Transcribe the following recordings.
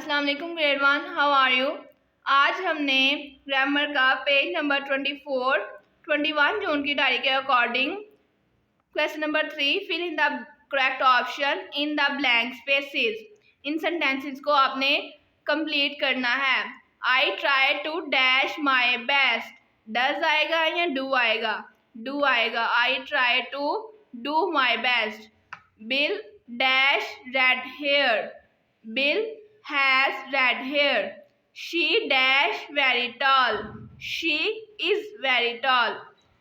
अस्सलाम वालेकुम grade 1, how are you. आज हमने ग्रामर का पेज नंबर 24, 21 जून की तारीख के according question number 3 fill in the correct option in the blank spaces. इन सेंटेंसेस को आपने कंप्लीट करना है। I try to dash my best, does आएगा या डू आएगा? डू आएगा। I try to do my best. Bill dash red hair, bill has red hair. She dash very tall. She is very tall.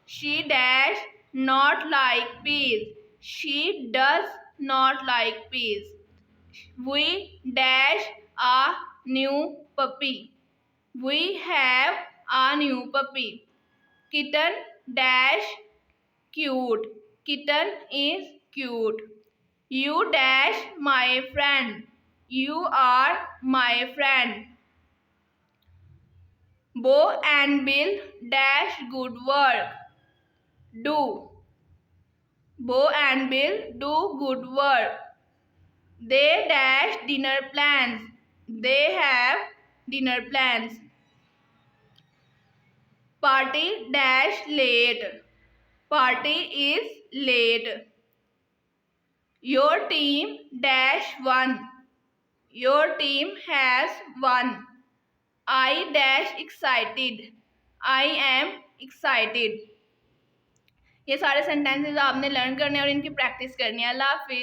She dash not like peas. She does not like peas. We dash a new puppy. We have a new puppy. Kitten dash cute. Kitten is cute. You dash my friend. You are my friend. Bo and Bill dash good work. Do. Bo and Bill do good work. They dash dinner plans. They have dinner plans. Party dash late. Party is late. Your team dash won. Your team has won. I dash excited. I am excited. ये सारे sentences आपने learn करने और इनकी practice करनी है। अल्लाह हाफिज़।